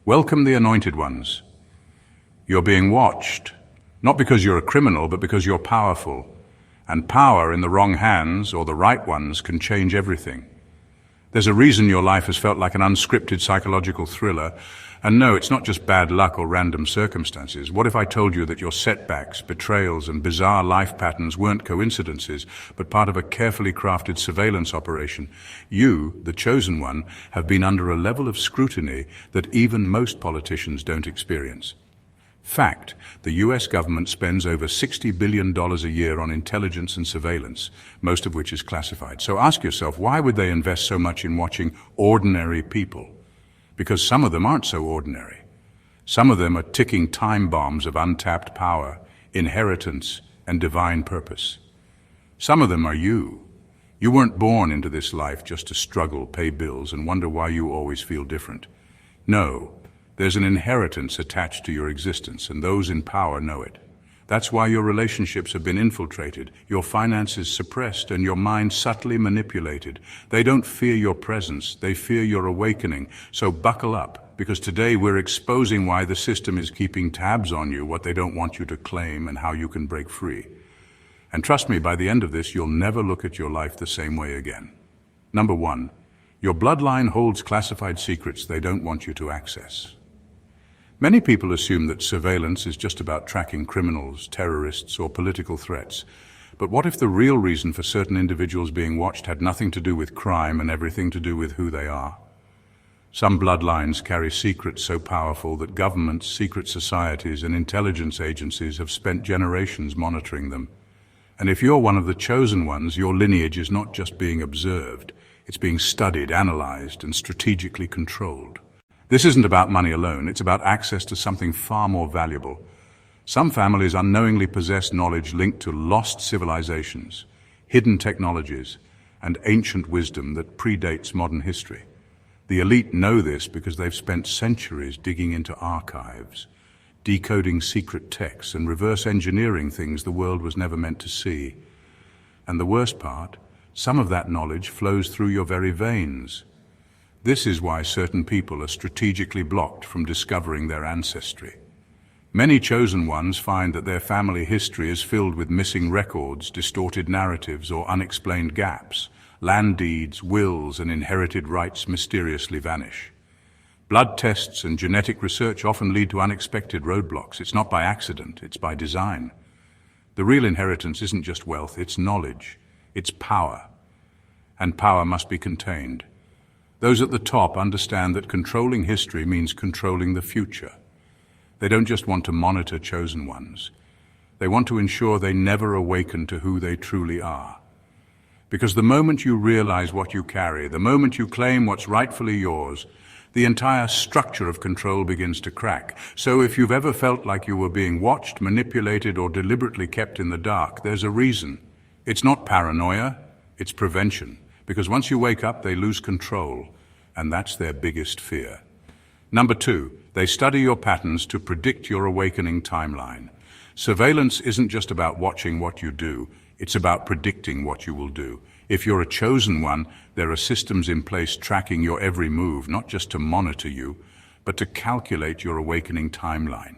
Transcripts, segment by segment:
Welcome the anointed ones. You're being watched, not because you're a criminal, but because you're powerful. And power in the wrong hands, or the right ones, can change everything. There's a reason your life has felt like an unscripted psychological thriller. And no, it's not just bad luck or random circumstances. What if I told you that your setbacks, betrayals, and bizarre life patterns weren't coincidences, but part of a carefully crafted surveillance operation? You, the chosen one, have been under a level of scrutiny that even most politicians don't experience. Fact, the US government spends over $60 billion a year on intelligence and surveillance, most of which is classified. So ask yourself, why would they invest so much in watching ordinary people? Because some of them aren't so ordinary. Some of them are ticking time bombs of untapped power, inheritance, and divine purpose. Some of them are you. You weren't born into this life just to struggle, pay bills, and wonder why you always feel different. No. There's an inheritance attached to your existence, and those in power know it. That's why your relationships have been infiltrated, your finances suppressed, and your mind subtly manipulated. They don't fear your presence, they fear your awakening. So buckle up, because today we're exposing why the system is keeping tabs on you, what they don't want you to claim, and how you can break free. And trust me, by the end of this, you'll never look at your life the same way again. Number 1, your bloodline holds classified secrets they don't want you to access. Many people assume that surveillance is just about tracking criminals, terrorists, or political threats. But what if the real reason for certain individuals being watched had nothing to do with crime and everything to do with who they are? Some bloodlines carry secrets so powerful that governments, secret societies, and intelligence agencies have spent generations monitoring them. And if you're one of the chosen ones, your lineage is not just being observed, it's being studied, analyzed, and strategically controlled. This isn't about money alone, it's about access to something far more valuable. Some families unknowingly possess knowledge linked to lost civilizations, hidden technologies, and ancient wisdom that predates modern history. The elite know this because they've spent centuries digging into archives, decoding secret texts, and reverse engineering things the world was never meant to see. And the worst part, some of that knowledge flows through your very veins. This is why certain people are strategically blocked from discovering their ancestry. Many chosen ones find that their family history is filled with missing records, distorted narratives, or unexplained gaps. Land deeds, wills, and inherited rights mysteriously vanish. Blood tests and genetic research often lead to unexpected roadblocks. It's not by accident, it's by design. The real inheritance isn't just wealth, it's knowledge, it's power. And power must be contained. Those at the top understand that controlling history means controlling the future. They don't just want to monitor chosen ones. They want to ensure they never awaken to who they truly are. Because the moment you realize what you carry, the moment you claim what's rightfully yours, the entire structure of control begins to crack. So if you've ever felt like you were being watched, manipulated, or deliberately kept in the dark, there's a reason. It's not paranoia, it's prevention. Because once you wake up, they lose control, and that's their biggest fear. Number 2, they study your patterns to predict your awakening timeline. Surveillance isn't just about watching what you do, it's about predicting what you will do. If you're a chosen one, there are systems in place tracking your every move, not just to monitor you, but to calculate your awakening timeline.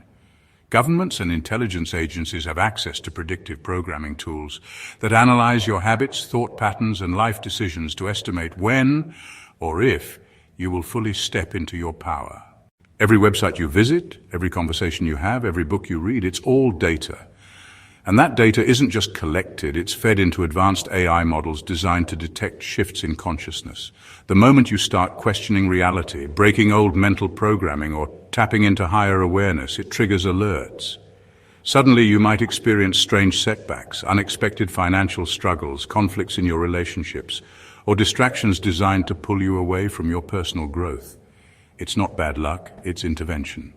Governments and intelligence agencies have access to predictive programming tools that analyze your habits, thought patterns, and life decisions to estimate when, or if, you will fully step into your power. Every website you visit, every conversation you have, every book you read, it's all data. And that data isn't just collected, it's fed into advanced AI models designed to detect shifts in consciousness. The moment you start questioning reality, breaking old mental programming, or tapping into higher awareness, it triggers alerts. Suddenly you might experience strange setbacks, unexpected financial struggles, conflicts in your relationships, or distractions designed to pull you away from your personal growth. It's not bad luck, it's intervention.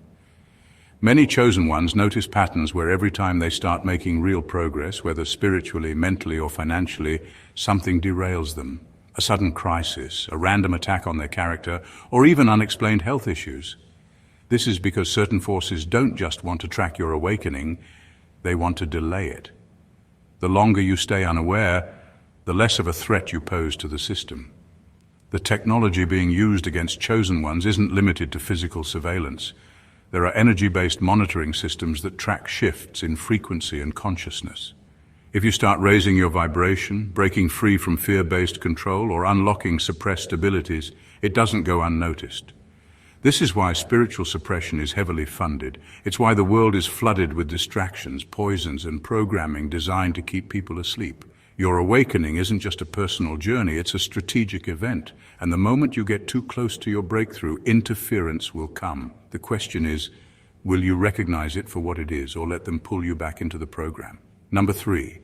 Many chosen ones notice patterns where every time they start making real progress, whether spiritually, mentally, or financially, something derails them. A sudden crisis, a random attack on their character, or even unexplained health issues. This is because certain forces don't just want to track your awakening, they want to delay it. The longer you stay unaware, the less of a threat you pose to the system. The technology being used against chosen ones isn't limited to physical surveillance. There are energy-based monitoring systems that track shifts in frequency and consciousness. If you start raising your vibration, breaking free from fear-based control, or unlocking suppressed abilities, it doesn't go unnoticed. This is why spiritual suppression is heavily funded. It's why the world is flooded with distractions, poisons, and programming designed to keep people asleep. Your awakening isn't just a personal journey, it's a strategic event. And the moment you get too close to your breakthrough, interference will come. The question is, will you recognize it for what it is, or let them pull you back into the program? Number 3,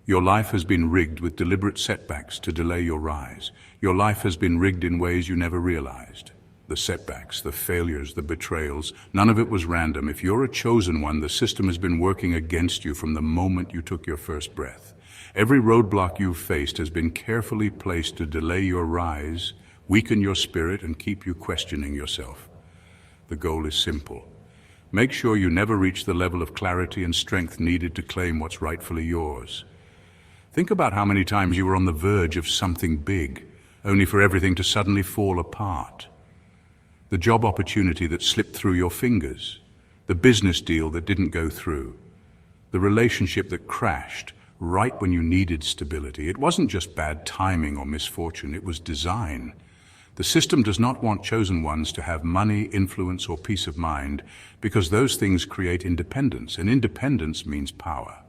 your life has been rigged with deliberate setbacks to delay your rise. Your life has been rigged in ways you never realized. The setbacks, the failures, the betrayals, none of it was random. If you're a chosen one, the system has been working against you from the moment you took your first breath. Every roadblock you've faced has been carefully placed to delay your rise, weaken your spirit, and keep you questioning yourself. The goal is simple. Make sure you never reach the level of clarity and strength needed to claim what's rightfully yours. Think about how many times you were on the verge of something big, only for everything to suddenly fall apart. The job opportunity that slipped through your fingers, the business deal that didn't go through, the relationship that crashed right when you needed stability. It wasn't just bad timing or misfortune, it was design. The system does not want chosen ones to have money, influence, or peace of mind, because those things create independence, and independence means power.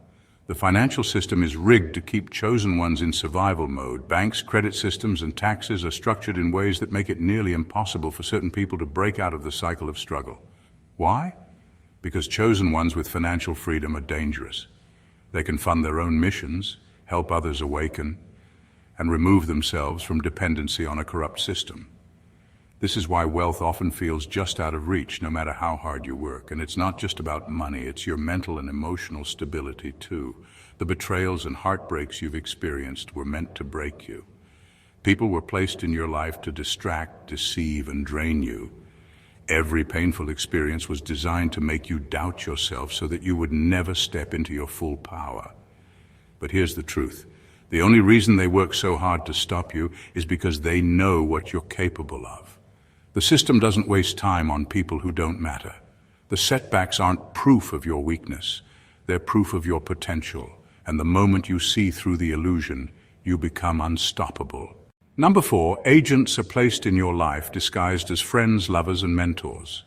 The financial system is rigged to keep chosen ones in survival mode. Banks, credit systems, and taxes are structured in ways that make it nearly impossible for certain people to break out of the cycle of struggle. Why? Because chosen ones with financial freedom are dangerous. They can fund their own missions, help others awaken, and remove themselves from dependency on a corrupt system. This is why wealth often feels just out of reach, no matter how hard you work. And it's not just about money, it's your mental and emotional stability too. The betrayals and heartbreaks you've experienced were meant to break you. People were placed in your life to distract, deceive, and drain you. Every painful experience was designed to make you doubt yourself so that you would never step into your full power. But here's the truth. The only reason they work so hard to stop you is because they know what you're capable of. The system doesn't waste time on people who don't matter. The setbacks aren't proof of your weakness. They're proof of your potential. And the moment you see through the illusion, you become unstoppable. Number 4, agents are placed in your life disguised as friends, lovers, and mentors.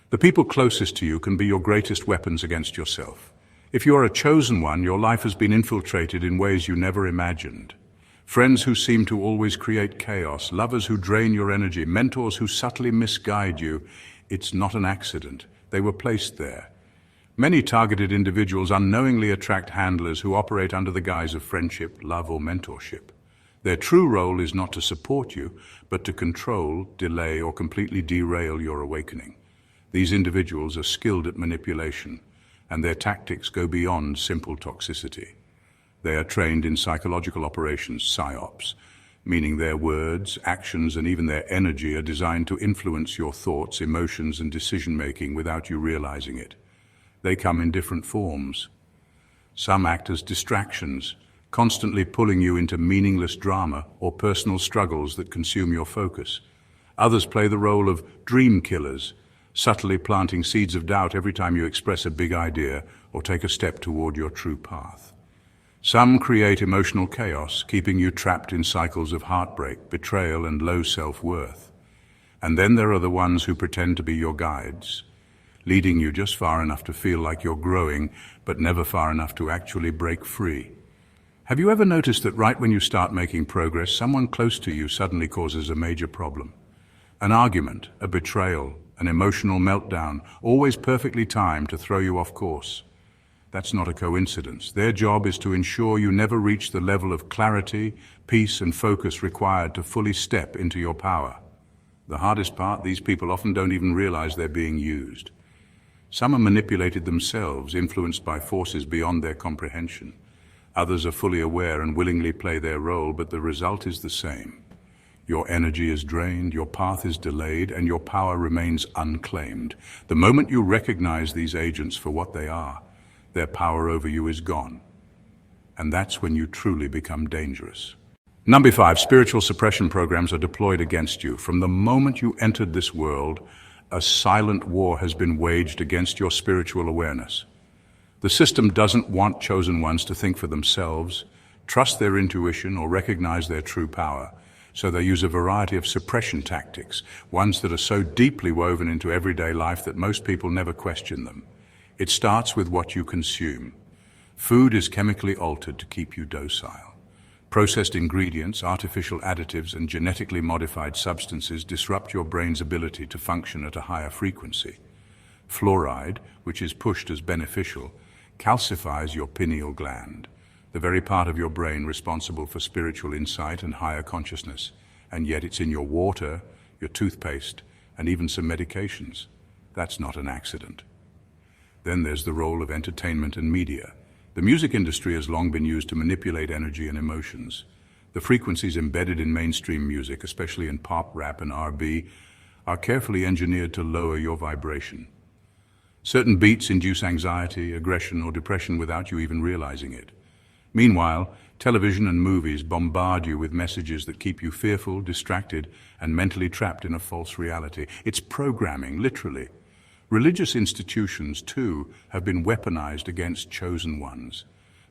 The people closest to you can be your greatest weapons against yourself. If you are a chosen one, your life has been infiltrated in ways you never imagined. Friends who seem to always create chaos, lovers who drain your energy, mentors who subtly misguide you. It's not an accident. They were placed there. Many targeted individuals unknowingly attract handlers who operate under the guise of friendship, love, or mentorship. Their true role is not to support you, but to control, delay, or completely derail your awakening. These individuals are skilled at manipulation, and their tactics go beyond simple toxicity. They are trained in psychological operations, psyops, meaning their words, actions, and even their energy are designed to influence your thoughts, emotions, and decision-making without you realizing it. They come in different forms. Some act as distractions, constantly pulling you into meaningless drama or personal struggles that consume your focus. Others play the role of dream killers, subtly planting seeds of doubt every time you express a big idea or take a step toward your true path. Some create emotional chaos, keeping you trapped in cycles of heartbreak, betrayal, and low self-worth. And then there are the ones who pretend to be your guides, leading you just far enough to feel like you're growing, but never far enough to actually break free. Have you ever noticed that right when you start making progress, someone close to you suddenly causes a major problem? An argument, a betrayal, an emotional meltdown, always perfectly timed to throw you off course. That's not a coincidence. Their job is to ensure you never reach the level of clarity, peace, and focus required to fully step into your power. The hardest part, these people often don't even realize they're being used. Some are manipulated themselves, influenced by forces beyond their comprehension. Others are fully aware and willingly play their role, but the result is the same. Your energy is drained, your path is delayed, and your power remains unclaimed. The moment you recognize these agents for what they are, their power over you is gone. And that's when you truly become dangerous. Number 5, spiritual suppression programs are deployed against you. From the moment you entered this world, a silent war has been waged against your spiritual awareness. The system doesn't want chosen ones to think for themselves, trust their intuition, or recognize their true power. So they use a variety of suppression tactics, ones that are so deeply woven into everyday life that most people never question them. It starts with what you consume. Food is chemically altered to keep you docile. Processed ingredients, artificial additives, and genetically modified substances disrupt your brain's ability to function at a higher frequency. Fluoride, which is pushed as beneficial, calcifies your pineal gland, the very part of your brain responsible for spiritual insight and higher consciousness, and yet it's in your water, your toothpaste, and even some medications. That's not an accident. Then there's the role of entertainment and media. The music industry has long been used to manipulate energy and emotions. The frequencies embedded in mainstream music, especially in pop, rap, and R&B, are carefully engineered to lower your vibration. Certain beats induce anxiety, aggression, or depression without you even realizing it. Meanwhile, television and movies bombard you with messages that keep you fearful, distracted, and mentally trapped in a false reality. It's programming, literally. Religious institutions, too, have been weaponized against chosen ones.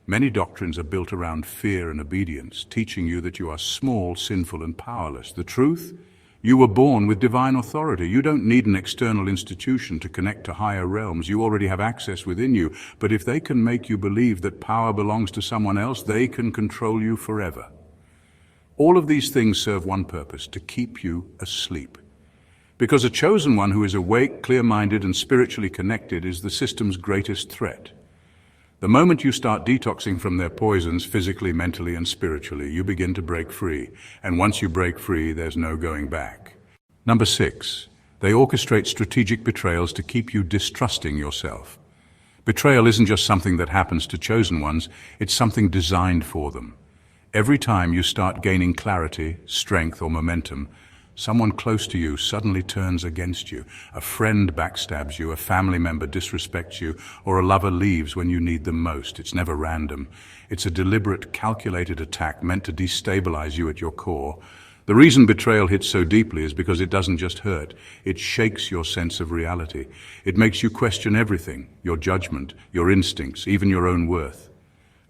Many doctrines are built around fear and obedience, teaching you that you are small, sinful, and powerless. The truth? You were born with divine authority. You don't need an external institution to connect to higher realms. You already have access within you. But if they can make you believe that power belongs to someone else, they can control you forever. All of these things serve one purpose: to keep you asleep. Because a chosen one who is awake, clear-minded, and spiritually connected is the system's greatest threat. The moment you start detoxing from their poisons, physically, mentally, and spiritually, you begin to break free. And once you break free, there's no going back. Number 6, they orchestrate strategic betrayals to keep you distrusting yourself. Betrayal isn't just something that happens to chosen ones, it's something designed for them. Every time you start gaining clarity, strength, or momentum, someone close to you suddenly turns against you. A friend backstabs you, a family member disrespects you, or a lover leaves when you need them most. It's never random. It's a deliberate, calculated attack meant to destabilize you at your core. The reason betrayal hits so deeply is because it doesn't just hurt. It shakes your sense of reality. It makes you question everything: your judgment, your instincts, even your own worth.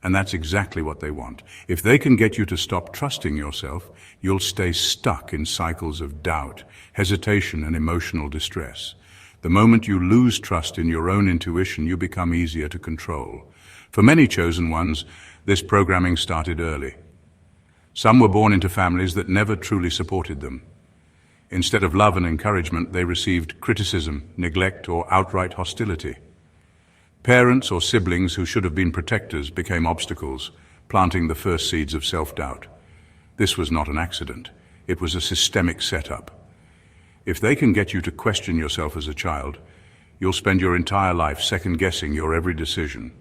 And that's exactly what they want. If they can get you to stop trusting yourself, you'll stay stuck in cycles of doubt, hesitation, and emotional distress. The moment you lose trust in your own intuition, you become easier to control. For many chosen ones, this programming started early. Some were born into families that never truly supported them. Instead of love and encouragement, they received criticism, neglect, or outright hostility. Parents or siblings who should have been protectors became obstacles, planting the first seeds of self-doubt. This was not an accident. It was a systemic setup. If they can get you to question yourself as a child, you'll spend your entire life second-guessing your every decision.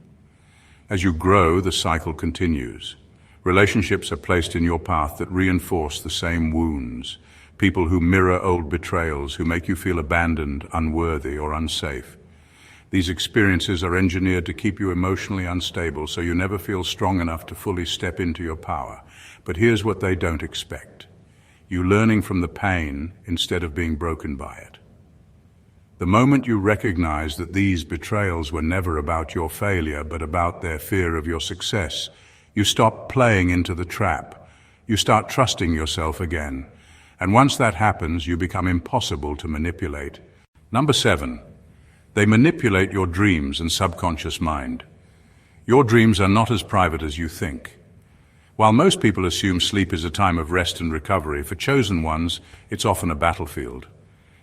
As you grow, the cycle continues. Relationships are placed in your path that reinforce the same wounds. People who mirror old betrayals, who make you feel abandoned, unworthy, or unsafe. These experiences are engineered to keep you emotionally unstable, so you never feel strong enough to fully step into your power. But here's what they don't expect: you learning from the pain instead of being broken by it. The moment you recognize that these betrayals were never about your failure, but about their fear of your success, you stop playing into the trap. You start trusting yourself again. And once that happens, you become impossible to manipulate. Number 7. They manipulate your dreams and subconscious mind. Your dreams are not as private as you think. While most people assume sleep is a time of rest and recovery, for chosen ones, it's often a battlefield.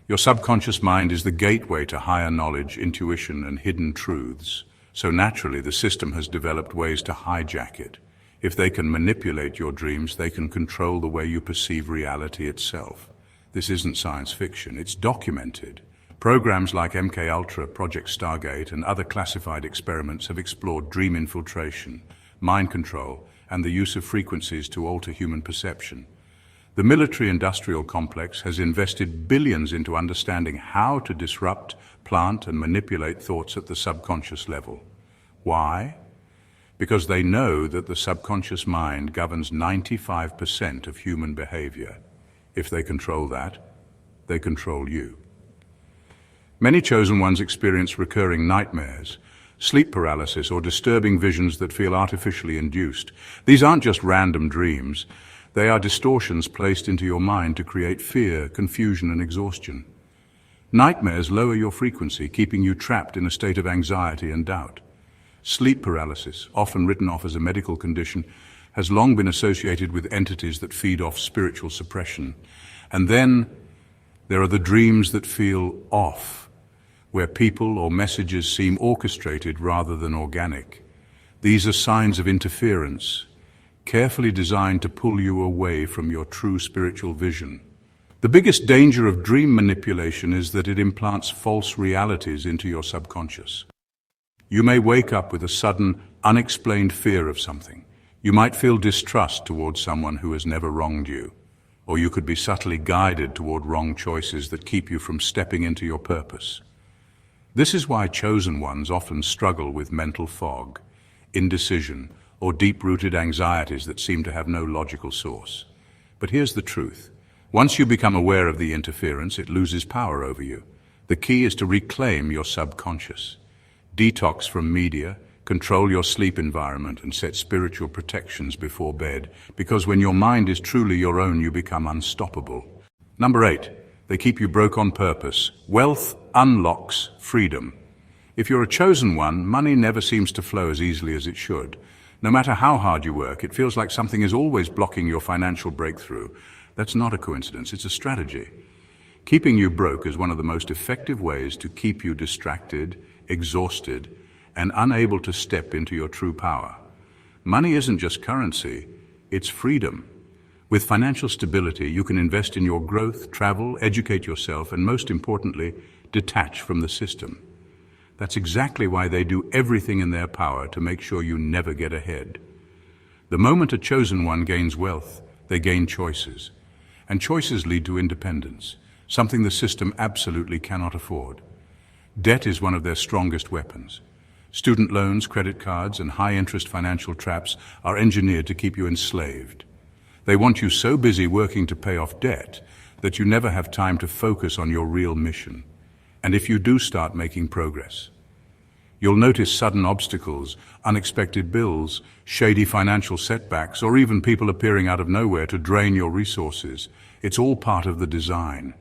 Your subconscious mind is the gateway to higher knowledge, intuition, and hidden truths. So naturally, the system has developed ways to hijack it. If they can manipulate your dreams, they can control the way you perceive reality itself. This isn't science fiction, it's documented. Programs like MKUltra, Project Stargate, and other classified experiments have explored dream infiltration, mind control, and the use of frequencies to alter human perception. The military-industrial complex has invested billions into understanding how to disrupt, plant, and manipulate thoughts at the subconscious level. Why? because they know that the subconscious mind governs 95% of human behavior. If they control that, they control you. Many chosen ones experience recurring nightmares, sleep paralysis, or disturbing visions that feel artificially induced. These aren't just random dreams. They are distortions placed into your mind to create fear, confusion, and exhaustion. Nightmares lower your frequency, keeping you trapped in a state of anxiety and doubt. Sleep paralysis, often written off as a medical condition, has long been associated with entities that feed off spiritual suppression. And then there are the dreams that feel off, where people or messages seem orchestrated rather than organic. These are signs of interference, carefully designed to pull you away from your true spiritual vision. The biggest danger of dream manipulation is that it implants false realities into your subconscious. You may wake up with a sudden, unexplained fear of something. You might feel distrust towards someone who has never wronged you, or you could be subtly guided toward wrong choices that keep you from stepping into your purpose. This is why chosen ones often struggle with mental fog, indecision, or deep-rooted anxieties that seem to have no logical source. But here's the truth. Once you become aware of the interference, it loses power over you. The key is to reclaim your subconscious. Detox from media, control your sleep environment, and set spiritual protections before bed, because when your mind is truly your own, you become unstoppable. Number 8, they keep you broke on purpose. Wealth unlocks freedom. If you're a chosen one, money never seems to flow as easily as it should. No matter how hard you work, it feels like something is always blocking your financial breakthrough. That's not a coincidence, it's a strategy. Keeping you broke is one of the most effective ways to keep you distracted, exhausted, and unable to step into your true power. Money isn't just currency, it's freedom. With financial stability, you can invest in your growth, travel, educate yourself, and most importantly, detach from the system. That's exactly why they do everything in their power to make sure you never get ahead. The moment a chosen one gains wealth, they gain choices. And choices lead to independence, something the system absolutely cannot afford. Debt is one of their strongest weapons. Student loans, credit cards, and high-interest financial traps are engineered to keep you enslaved. They want you so busy working to pay off debt that you never have time to focus on your real mission. And if you do start making progress, you'll notice sudden obstacles, unexpected bills, shady financial setbacks, or even people appearing out of nowhere to drain your resources. It's all part of the design.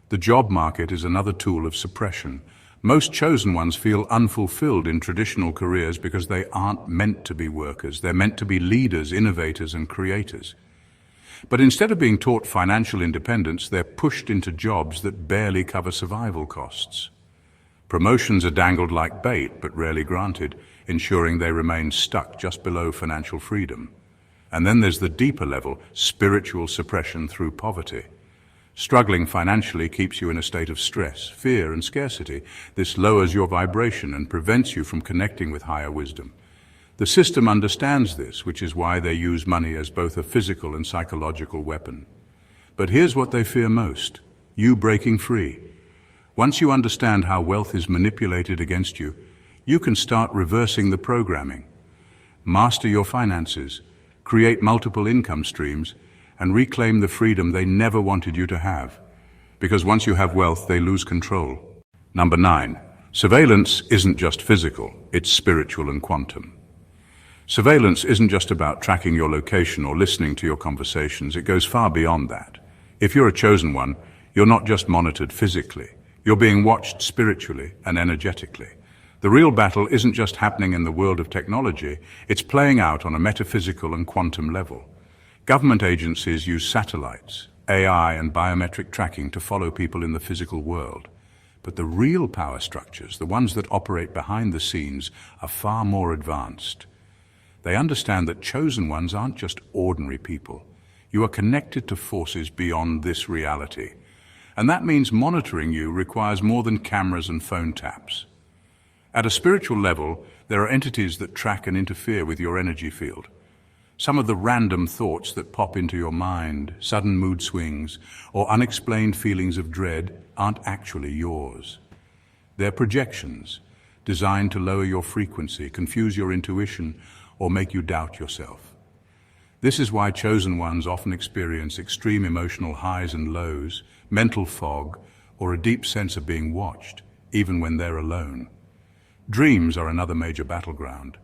The job market is another tool of suppression. Most chosen ones feel unfulfilled in traditional careers because they aren't meant to be workers. They're meant to be leaders, innovators, and creators. But instead of being taught financial independence, they're pushed into jobs that barely cover survival costs. Promotions are dangled like bait, but rarely granted, ensuring they remain stuck just below financial freedom. And then there's the deeper level, spiritual suppression through poverty. Struggling financially keeps you in a state of stress, fear, and scarcity. This lowers your vibration and prevents you from connecting with higher wisdom. The system understands this, which is why they use money as both a physical and psychological weapon. But here's what they fear most: you breaking free. Once you understand how wealth is manipulated against you, you can start reversing the programming. Master your finances, create multiple income streams, and reclaim the freedom they never wanted you to have. Because once you have wealth, they lose control. Number 9, surveillance isn't just physical, it's spiritual and quantum. Surveillance isn't just about tracking your location or listening to your conversations. It goes far beyond that. If you're a chosen one, you're not just monitored physically. You're being watched spiritually and energetically. The real battle isn't just happening in the world of technology, it's playing out on a metaphysical and quantum level. Government agencies use satellites, AI, and biometric tracking to follow people in the physical world. But the real power structures, the ones that operate behind the scenes, are far more advanced. They understand that chosen ones aren't just ordinary people. You are connected to forces beyond this reality. And that means monitoring you requires more than cameras and phone taps. At a spiritual level, there are entities that track and interfere with your energy field. Some of the random thoughts that pop into your mind, sudden mood swings, or unexplained feelings of dread aren't actually yours. They're projections, designed to lower your frequency, confuse your intuition, or make you doubt yourself. This is why chosen ones often experience extreme emotional highs and lows, mental fog, or a deep sense of being watched, even when they're alone. Dreams are another major battleground.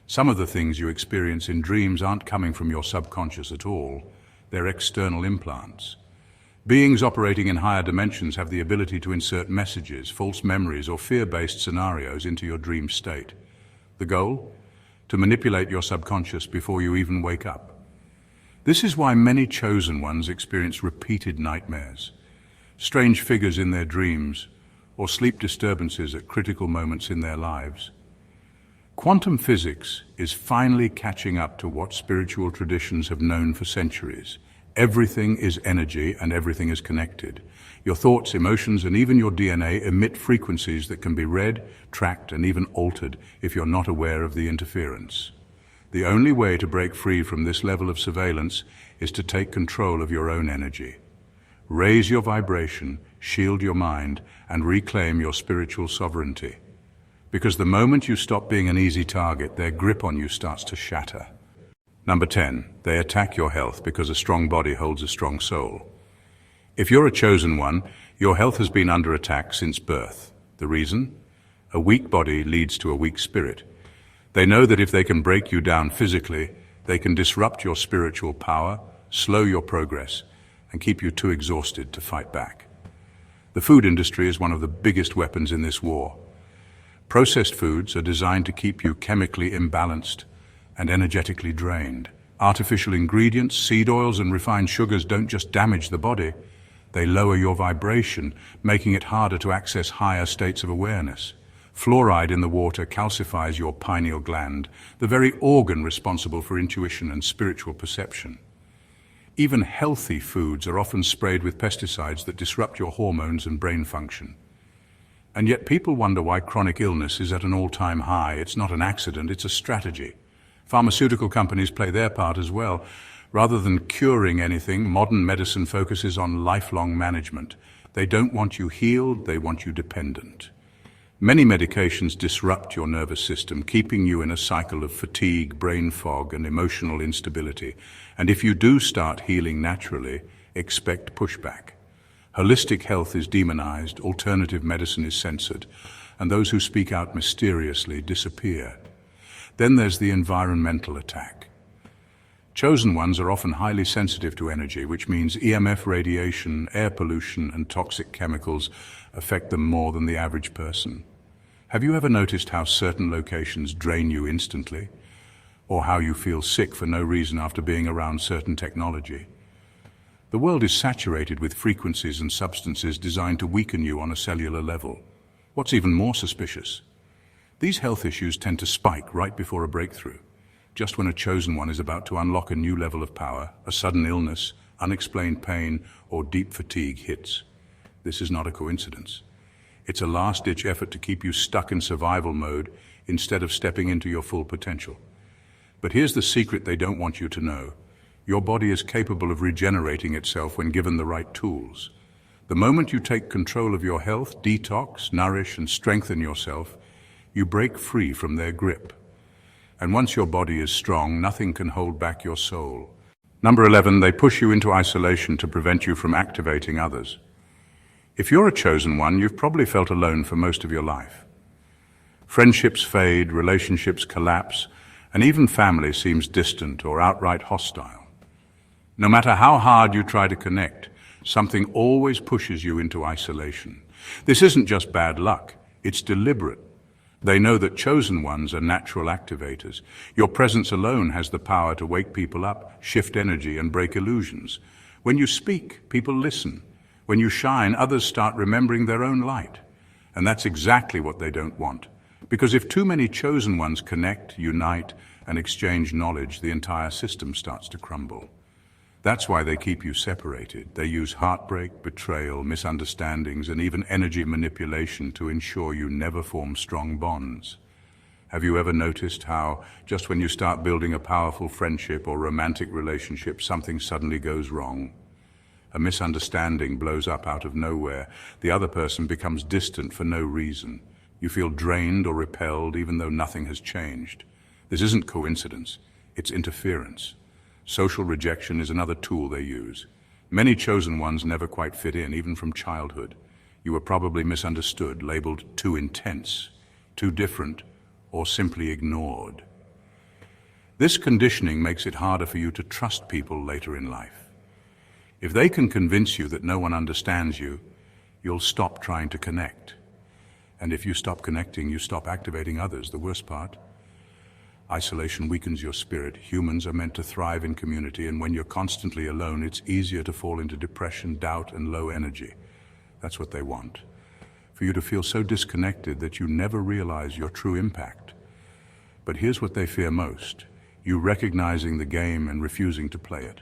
Some of the things you experience in dreams aren't coming from your subconscious at all. They're external implants. Beings operating in higher dimensions have the ability to insert messages, false memories, or fear-based scenarios into your dream state. The goal? To manipulate your subconscious before you even wake up. This is why many chosen ones experience repeated nightmares, strange figures in their dreams, or sleep disturbances at critical moments in their lives. Quantum physics is finally catching up to what spiritual traditions have known for centuries. Everything is energy and everything is connected. Your thoughts, emotions, and even your DNA emit frequencies that can be read, tracked, and even altered if you're not aware of the interference. The only way to break free from this level of surveillance is to take control of your own energy. Raise your vibration, shield your mind, and reclaim your spiritual sovereignty. Because the moment you stop being an easy target, their grip on you starts to shatter. Number 10, they attack your health because a strong body holds a strong soul. If you're a chosen one, your health has been under attack since birth. The reason? A weak body leads to a weak spirit. They know that if they can break you down physically, they can disrupt your spiritual power, slow your progress, and keep you too exhausted to fight back. The food industry is one of the biggest weapons in this war. Processed foods are designed to keep you chemically imbalanced and energetically drained. Artificial ingredients, seed oils, and refined sugars don't just damage the body, they lower your vibration, making it harder to access higher states of awareness. Fluoride in the water calcifies your pineal gland, the very organ responsible for intuition and spiritual perception. Even healthy foods are often sprayed with pesticides that disrupt your hormones and brain function. And yet people wonder why chronic illness is at an all-time high. It's not an accident, it's a strategy. Pharmaceutical companies play their part as well. Rather than curing anything, modern medicine focuses on lifelong management. They don't want you healed, they want you dependent. Many medications disrupt your nervous system, keeping you in a cycle of fatigue, brain fog, and emotional instability. And if you do start healing naturally, expect pushback. Holistic health is demonized, alternative medicine is censored, and those who speak out mysteriously disappear. Then there's the environmental attack. Chosen ones are often highly sensitive to energy, which means EMF radiation, air pollution, and toxic chemicals affect them more than the average person. Have you ever noticed how certain locations drain you instantly? Or how you feel sick for no reason after being around certain technology? The world is saturated with frequencies and substances designed to weaken you on a cellular level. What's even more suspicious? These health issues tend to spike right before a breakthrough. Just when a chosen one is about to unlock a new level of power, a sudden illness, unexplained pain, or deep fatigue hits. This is not a coincidence. It's a last-ditch effort to keep you stuck in survival mode instead of stepping into your full potential. But here's the secret they don't want you to know. Your body is capable of regenerating itself when given the right tools. The moment you take control of your health, detox, nourish, and strengthen yourself, you break free from their grip. And once your body is strong, nothing can hold back your soul. Number 11, they push you into isolation to prevent you from activating others. If you're a chosen one, you've probably felt alone for most of your life. Friendships fade, relationships collapse, and even family seems distant or outright hostile. No matter how hard you try to connect, something always pushes you into isolation. This isn't just bad luck, it's deliberate. They know that chosen ones are natural activators. Your presence alone has the power to wake people up, shift energy, and break illusions. When you speak, people listen. When you shine, others start remembering their own light. And that's exactly what they don't want. Because if too many chosen ones connect, unite, and exchange knowledge, the entire system starts to crumble. That's why they keep you separated. They use heartbreak, betrayal, misunderstandings, and even energy manipulation to ensure you never form strong bonds. Have you ever noticed how, just when you start building a powerful friendship or romantic relationship, something suddenly goes wrong? A misunderstanding blows up out of nowhere. The other person becomes distant for no reason. You feel drained or repelled even though nothing has changed. This isn't coincidence, it's interference. Social rejection is another tool they use. Many chosen ones never quite fit in, even from childhood. You were probably misunderstood, labeled too intense, too different, or simply ignored. This conditioning makes it harder for you to trust people later in life. If they can convince you that no one understands you, you'll stop trying to connect. And if you stop connecting, you stop activating others. The worst part? Isolation weakens your spirit. Humans are meant to thrive in community, and when you're constantly alone, it's easier to fall into depression, doubt, and low energy. That's what they want. For you to feel so disconnected that you never realize your true impact. But here's what they fear most: you recognizing the game and refusing to play it.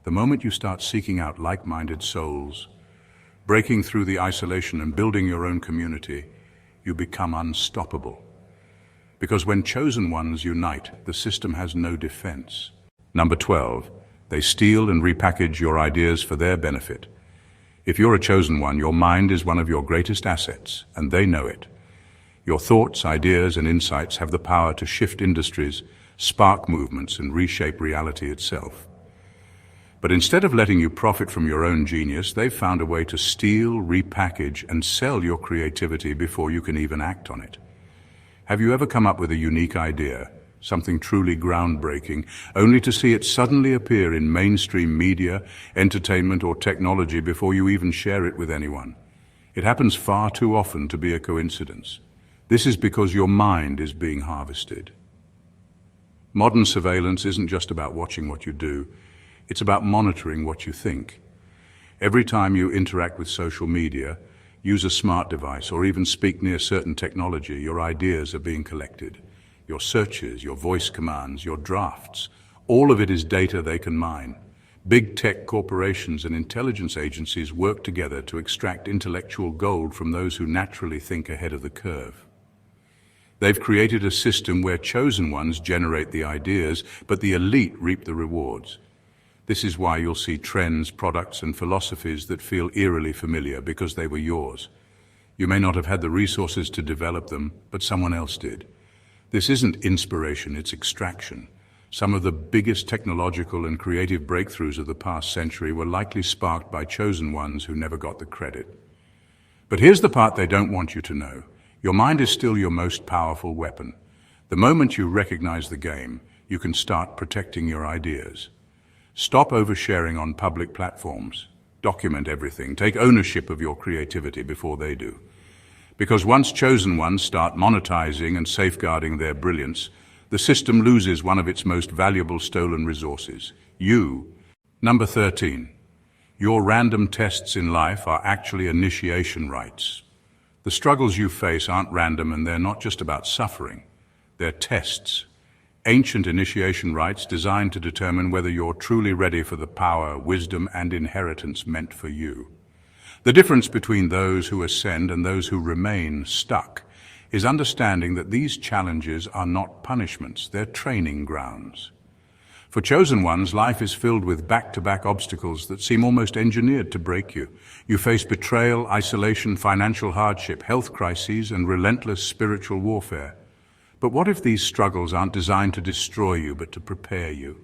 The moment you start seeking out like-minded souls, breaking through the isolation and building your own community, you become unstoppable. Because when chosen ones unite, the system has no defense. Number 12, they steal and repackage your ideas for their benefit. If you're a chosen one, your mind is one of your greatest assets, and they know it. Your thoughts, ideas, and insights have the power to shift industries, spark movements, and reshape reality itself. But instead of letting you profit from your own genius, they've found a way to steal, repackage, and sell your creativity before you can even act on it. Have you ever come up with a unique idea, something truly groundbreaking, only to see it suddenly appear in mainstream media, entertainment, or technology before you even share it with anyone? It happens far too often to be a coincidence. This is because your mind is being harvested. Modern surveillance isn't just about watching what you do, it's about monitoring what you think. Every time you interact with social media, use a smart device, or even speak near certain technology, your ideas are being collected. Your searches, your voice commands, your drafts, all of it is data they can mine. Big tech corporations and intelligence agencies work together to extract intellectual gold from those who naturally think ahead of the curve. They've created a system where chosen ones generate the ideas, but the elite reap the rewards. This is why you'll see trends, products, and philosophies that feel eerily familiar because they were yours. You may not have had the resources to develop them, but someone else did. This isn't inspiration, it's extraction. Some of the biggest technological and creative breakthroughs of the past century were likely sparked by chosen ones who never got the credit. But here's the part they don't want you to know. Your mind is still your most powerful weapon. The moment you recognize the game, you can start protecting your ideas. Stop oversharing on public platforms. Document everything. Take ownership of your creativity before they do. Because once chosen ones start monetizing and safeguarding their brilliance, the system loses one of its most valuable stolen resources: you. Number 13. Your random tests in life are actually initiation rites. The struggles you face aren't random, and they're not just about suffering. They're tests. Ancient initiation rites designed to determine whether you're truly ready for the power, wisdom, and inheritance meant for you. The difference between those who ascend and those who remain stuck is understanding that these challenges are not punishments, they're training grounds. For chosen ones, life is filled with back-to-back obstacles that seem almost engineered to break you. You face betrayal, isolation, financial hardship, health crises, and relentless spiritual warfare. But what if these struggles aren't designed to destroy you, but to prepare you?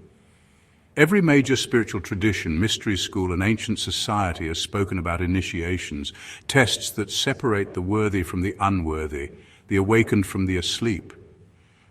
Every major spiritual tradition, mystery school, and ancient society has spoken about initiations, tests that separate the worthy from the unworthy, the awakened from the asleep.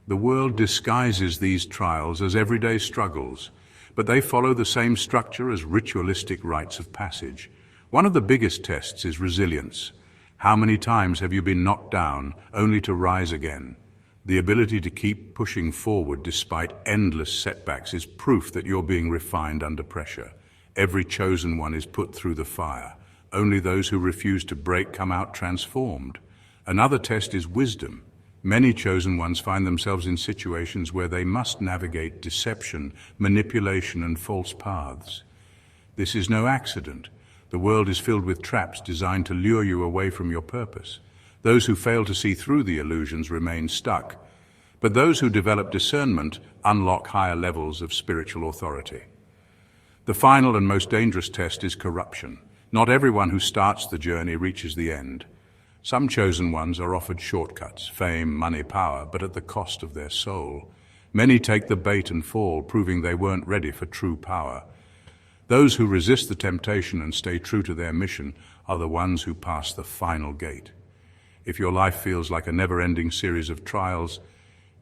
The world disguises these trials as everyday struggles, but they follow the same structure as ritualistic rites of passage. One of the biggest tests is resilience. How many times have you been knocked down only to rise again? The ability to keep pushing forward despite endless setbacks is proof that you're being refined under pressure. Every chosen one is put through the fire. Only those who refuse to break come out transformed. Another test is wisdom. Many chosen ones find themselves in situations where they must navigate deception, manipulation, and false paths. This is no accident. The world is filled with traps designed to lure you away from your purpose. Those who fail to see through the illusions remain stuck, but those who develop discernment unlock higher levels of spiritual authority. The final and most dangerous test is corruption. Not everyone who starts the journey reaches the end. Some chosen ones are offered shortcuts, fame, money, power, but at the cost of their soul. Many take the bait and fall, proving they weren't ready for true power. Those who resist the temptation and stay true to their mission are the ones who pass the final gate. If your life feels like a never-ending series of trials,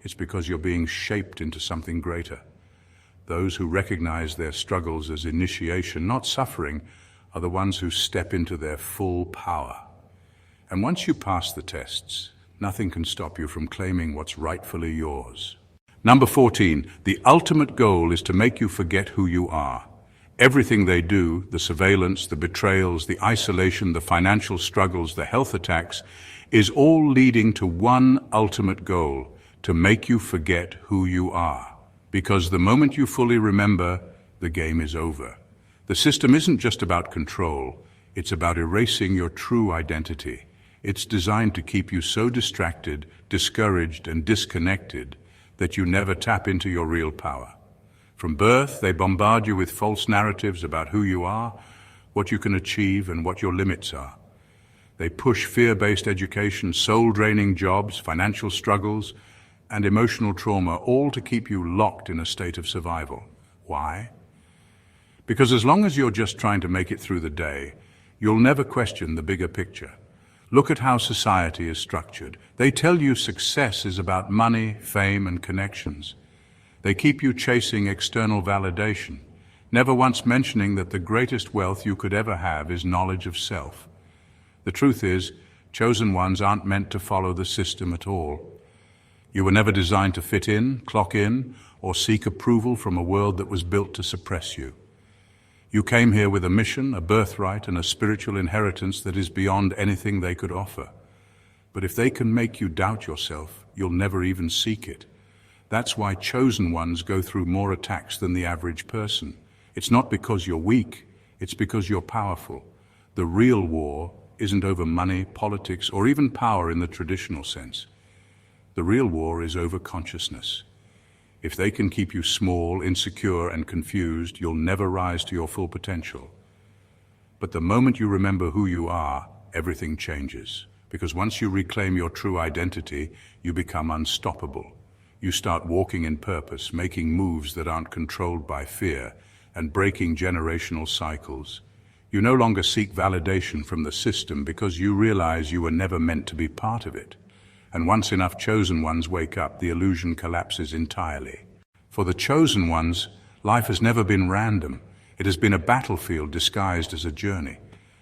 it's because you're being shaped into something greater. Those who recognize their struggles as initiation, not suffering, are the ones who step into their full power. And once you pass the tests, nothing can stop you from claiming what's rightfully yours. Number 14, the ultimate goal is to make you forget who you are. Everything they do, the surveillance, the betrayals, the isolation, the financial struggles, the health attacks, is all leading to one ultimate goal, to make you forget who you are. Because the moment you fully remember, the game is over. The system isn't just about control, it's about erasing your true identity. It's designed to keep you so distracted, discouraged, and disconnected that you never tap into your real power. From birth, they bombard you with false narratives about who you are, what you can achieve, and what your limits are. They push fear-based education, soul-draining jobs, financial struggles, and emotional trauma, all to keep you locked in a state of survival. Why? Because as long as you're just trying to make it through the day, you'll never question the bigger picture. Look at how society is structured. They tell you success is about money, fame, and connections. They keep you chasing external validation, never once mentioning that the greatest wealth you could ever have is knowledge of self. The truth is, chosen ones aren't meant to follow the system at all. You were never designed to fit in, clock in, or seek approval from a world that was built to suppress you. You came here with a mission, a birthright, and a spiritual inheritance that is beyond anything they could offer. But if they can make you doubt yourself, you'll never even seek it. That's why chosen ones go through more attacks than the average person. It's not because you're weak, it's because you're powerful. The real war isn't over money, politics, or even power in the traditional sense. The real war is over consciousness. If they can keep you small, insecure, and confused, you'll never rise to your full potential. But the moment you remember who you are, everything changes. Because once you reclaim your true identity, you become unstoppable. You start walking in purpose, making moves that aren't controlled by fear, and breaking generational cycles. You no longer seek validation from the system because you realize you were never meant to be part of it. And once enough chosen ones wake up, the illusion collapses entirely. For the chosen ones, life has never been random. It has been a battlefield disguised as a journey.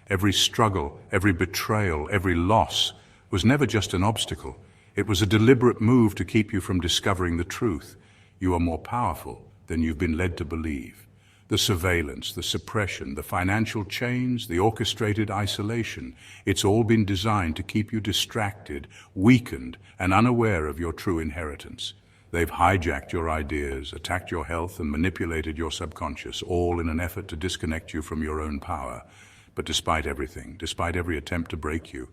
Every struggle, every betrayal, every loss was never just an obstacle. It was a deliberate move to keep you from discovering the truth. You are more powerful than you've been led to believe. The surveillance, the suppression, the financial chains, the orchestrated isolation, it's all been designed to keep you distracted, weakened, and unaware of your true inheritance. They've hijacked your ideas, attacked your health, and manipulated your subconscious, all in an effort to disconnect you from your own power. But despite everything, despite every attempt to break you,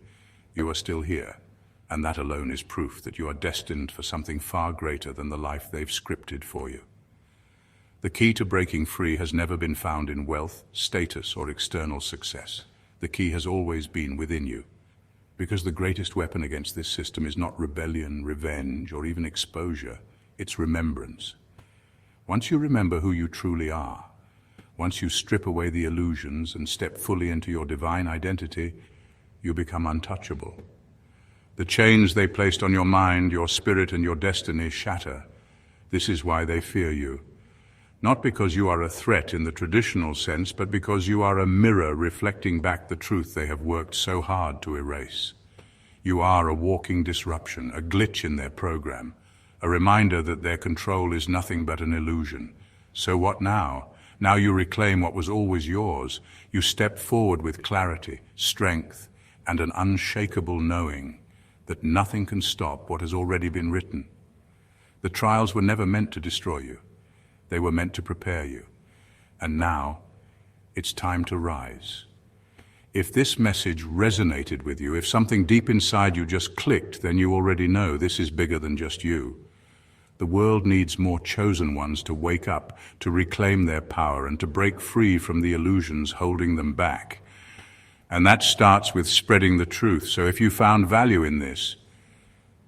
you are still here. And that alone is proof that you are destined for something far greater than the life they've scripted for you. The key to breaking free has never been found in wealth, status, or external success. The key has always been within you. Because the greatest weapon against this system is not rebellion, revenge, or even exposure, it's remembrance. Once you remember who you truly are, once you strip away the illusions and step fully into your divine identity, you become untouchable. The chains they placed on your mind, your spirit, and your destiny shatter. This is why they fear you. Not because you are a threat in the traditional sense, but because you are a mirror reflecting back the truth they have worked so hard to erase. You are a walking disruption, a glitch in their program, a reminder that their control is nothing but an illusion. So what now? Now you reclaim what was always yours. You step forward with clarity, strength, and an unshakable knowing that nothing can stop what has already been written. The trials were never meant to destroy you. They were meant to prepare you. And now, it's time to rise. If this message resonated with you, if something deep inside you just clicked, then you already know this is bigger than just you. The world needs more chosen ones to wake up, to reclaim their power, and to break free from the illusions holding them back. And that starts with spreading the truth. So if you found value in this,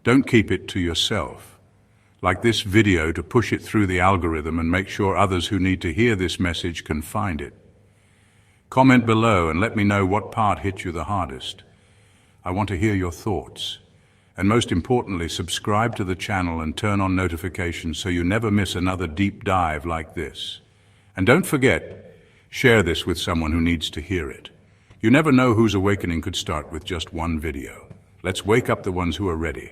don't keep it to yourself. Like this video, to push it through the algorithm and make sure others who need to hear this message can find it. Comment below and let me know what part hit you the hardest. I want to hear your thoughts. And most importantly, subscribe to the channel and turn on notifications so you never miss another deep dive like this. And don't forget, share this with someone who needs to hear it. You never know whose awakening could start with just one video. Let's wake up the ones who are ready.